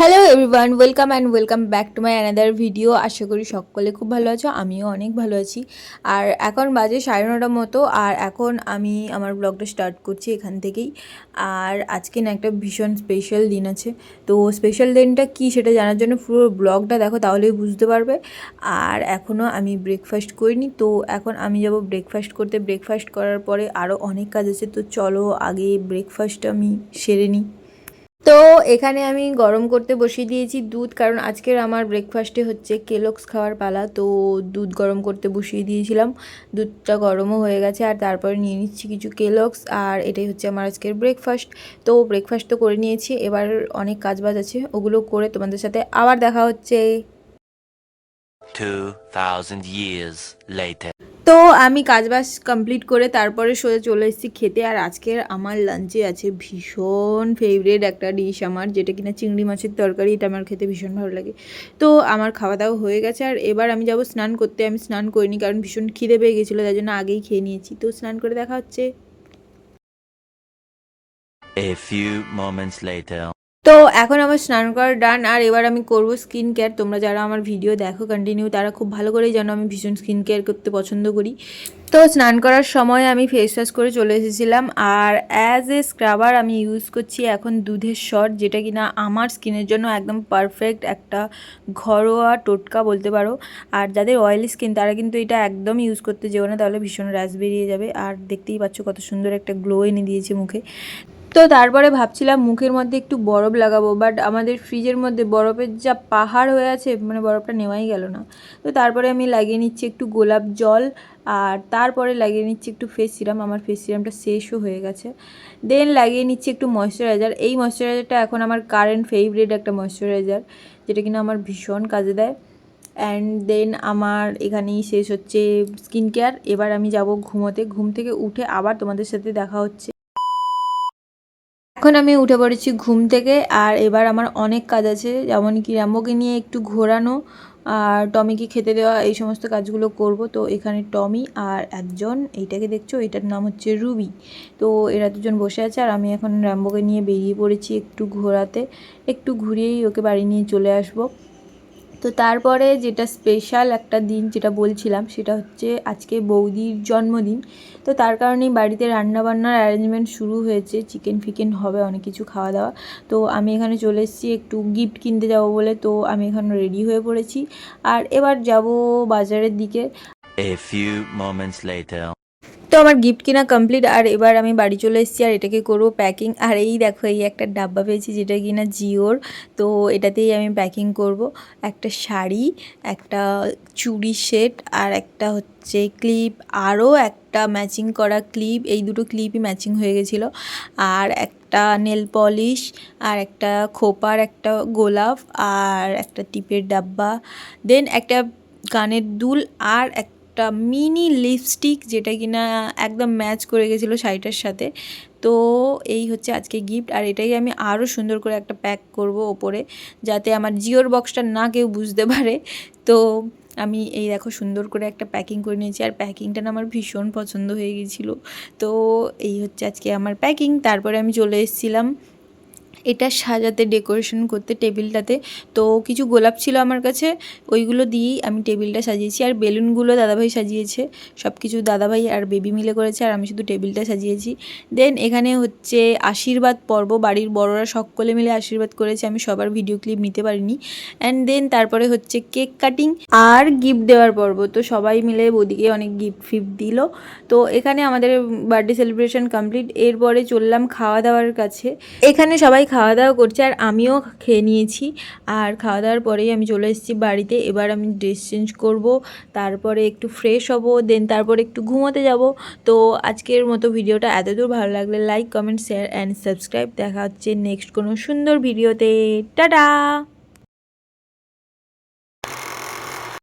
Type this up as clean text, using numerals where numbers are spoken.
Hello everyone, welcome back to my another video. আশা করি সকলে খুব ভালো আছো, আমিও অনেক ভালো আছি। আর এখন বাজে 9:30 মতো, আর এখন আমি আমার ব্লগটা স্টার্ট করছি এখান থেকেই। আর আজকে না একটা ভীষণ স্পেশাল দিন আছে, তো স্পেশাল দিনটা কী সেটা জানার জন্য পুরো ব্লগটা দেখো, তাহলেই বুঝতে পারবে। আর এখনও আমি ব্রেকফাস্ট করিনি, তো এখন আমি যাব ব্রেকফাস্ট করতে। ব্রেকফাস্ট করার পরে আরও অনেক কাজ আছে, তো চলো আগে ব্রেকফাস্টটা আমি সেরে নিই। তো এখানে আমি গরম করতে বসিয়ে দিয়েছি দুধ, কারণ আজকের আমার ব্রেকফাস্টে হচ্ছে কেলগস খাওয়ার পালা। তো দুধ গরম করতে বসিয়ে দিয়েছিলাম, দুধটা গরমও হয়ে গেছে। আর তারপরে নিয়ে নিচ্ছি কিছু কেলগস, আর এটাই হচ্ছে আমার আজকের ব্রেকফাস্ট। তো ব্রেকফাস্ট তো করে নিয়েছি, এবার অনেক কাজবাজ আছে, ওগুলো করে তোমাদের সাথে আবার দেখা হচ্ছে 2000 years later. তো আমি কাজবাজ কমপ্লিট করে তারপরে সোজা চলে এসেছি খেতে। আর আজকের আমার লাঞ্চে আছে ভীষণ ফেভারিট একটা ডিশ আমার, যেটা কিনা চিংড়ি মাছের তরকারি। এটা আমার খেতে ভীষণ ভালো লাগে। তো আমার খাওয়া দাওয়া হয়ে গেছে, আর এবার আমি যাব স্নান করতে। আমি স্নান করিনি, কারণ ভীষণ খিদে পেয়ে গেছিলো, তাই জন্য আগেই খেয়ে নিয়েছি। তো স্নান করে দেখা হচ্ছে। A few moments later. তো এখন আমার স্নান করা ডান, আর এবার আমি করব স্কিন কেয়ার। তোমরা যারা আমার ভিডিও দেখো কন্টিনিউ, তারা খুব ভালো করেই জানো আমি ভীষণ স্কিন কেয়ার করতে পছন্দ করি। তো স্নান করার সময় আমি ফেস ওয়াশ করে চলে এসেছিলাম, আর অ্যাজ এ স্ক্রাবার আমি ইউজ করছি এখন দুধের শট, যেটা কিনা আমার স্কিনের জন্য একদম পারফেক্ট একটা ঘরোয়া টোটকা বলতে পারো। আর যাদের অয়েলি স্কিন তারা কিন্তু এটা একদম ইউজ করতে যেও না, তাহলে ভীষণ র্যাশ বেরিয়ে যাবে। আর দেখতেই পাচ্ছ কত সুন্দর একটা গ্লো এনে দিয়েছে মুখে। তো তারপরে ভাবছিলাম মুখের মধ্যে একটু বরফ লাগাবো, বাট আমাদের ফ্রিজের মধ্যে বরফের যা পাহাড় হয়ে আছে, মানে বরফটা নেওয়াই গেল না। তো তারপরে আমি লাগিয়ে নিচ্ছি একটু গোলাপ জল, আর তারপরে লাগিয়ে নিচ্ছি একটু ফেস সিরাম। আমার ফেস সিরামটা শেষও হয়ে গেছে। দেন লাগিয়ে নিচ্ছি একটু ময়শ্চারাইজার। এই ময়শ্চারাইজারটা এখন আমার কারেন্ট ফেভারিট একটা ময়শ্চারাইজার, যেটা কিনা আমার ভীষণ কাজে দেয়। অ্যান্ড দেন আমার এখানেই শেষ হচ্ছে স্কিন কেয়ার। এবার আমি যাব ঘুমোতে। ঘুম থেকে উঠে আবার তোমাদের সাথে দেখা হচ্ছে। এখন আমি উঠে পড়েছি ঘুম থেকে, আর এবার আমার অনেক কাজ আছে, যেমন কি র্যাম্বোকে নিয়ে একটু ঘোরানো আর টমিকে খেতে দেওয়া, এই সমস্ত কাজগুলো করব। তো এখানে টমি আর একজন, এইটাকে দেখছো, এটার নাম হচ্ছে রুবি। তো এরা দুজন বসে আছে, আর আমি এখন র্যাম্বোকে নিয়ে বেরিয়ে পড়েছি একটু ঘোরাতে। একটু ঘুরিয়েই ওকে বাড়ি নিয়ে চলে আসবো। তো তারপরে যেটা স্পেশাল একটা দিন যেটা বলছিলাম, সেটা হচ্ছে আজকে বৌদির জন্মদিন। তো তার কারণেই বাড়িতে রান্নাবান্নার অ্যারেঞ্জমেন্ট শুরু হয়েছে, চিকেন ফিকেন হবে, অনেক কিছু খাওয়া দাওয়া। তো আমি এখানে চলে এসেছি একটু গিফট কিনতে যাব বলে। তো আমি এখানে রেডি হয়ে পড়েছি, আর এবার যাব বাজারের দিকে। A few moments later. তো আমার গিফট কিনা কমপ্লিট, আর এবার আমি বাড়ি চলে এসেছি, আর এটাকে করবো প্যাকিং। আর এই দেখো, এই একটা ডাব্বা পেয়েছি, যেটা কিনা জিওর। তো এটাতেই আমি প্যাকিং করব। একটা শাড়ি, একটা চুড়ি সেট, আর একটা হচ্ছে ক্লিপ, আরও একটা ম্যাচিং করা ক্লিপ। এই দুটো ক্লিপই ম্যাচিং হয়ে গেছিলো। আর একটা নেল পলিশ, আর একটা খোপার একটা গোলাপ, আর একটা টিপের ডাব্বা। দেন একটা কানের দুল, আর একটা মিনি লিপস্টিক, যেটা কিনা একদম ম্যাচ করে গেছিলো শাড়িটার সাথে। তো এই হচ্ছে আজকে গিফট, আর এটাই আমি আরও সুন্দর করে একটা প্যাক করব ওপরে, যাতে আমার জিওর বক্সটা না কেউ বুঝতে পারে। তো আমি এই দেখো সুন্দর করে একটা প্যাকিং করে নিয়েছি, আর প্যাকিংটা না আমার ভীষণ পছন্দ হয়ে গেছিলো। তো এই হচ্ছে আজকে আমার প্যাকিং। তারপরে আমি চলে এসেছিলাম এটা সাজাতে, ডেকোরেশন করতে টেবিলটাতে। তো কিছু গোলাপ ছিল আমার কাছে, ওইগুলো দিয়েই আমি টেবিলটা সাজিয়েছি। আর বেলুনগুলো দাদাভাই সাজিয়েছে, সব কিছু দাদাভাই আর বেবি মিলে করেছে, আর আমি শুধু টেবিলটা সাজিয়েছি। দেন এখানে হচ্ছে আশীর্বাদ পর্ব, বাড়ির বড়রা সকলে মিলে আশীর্বাদ করেছে, আমি সবার ভিডিও ক্লিপ নিতে পারিনি। অ্যান্ড দেন তারপরে হচ্ছে কেক কাটিং আর গিফট দেওয়ার পর্ব। তো সবাই মিলে ওদিকে অনেক গিফট ফিফট দিল। তো এখানে আমাদের বার্থডে সেলিব্রেশন কমপ্লিট। এরপরে চললাম খাওয়া দাওয়ার কাছে। এখানে সবাই খাওয়া দাওয়া করছে, আর আমিও খেয়ে নিয়েছি। আর খাওয়া দাওয়ার পরেই আমি চলে এসেছি বাড়িতে। এবার আমি ড্রেস চেঞ্জ করব, তারপরে একটু ফ্রেশ হব, দেন তারপরে একটু ঘুমোতে যাব। তো আজকের মতো ভিডিওটা এতদূর, ভালো লাগলে like, comment, share and subscribe. দেখা হচ্ছে নেক্সট কোনো সুন্দর ভিডিওতে। টাটা।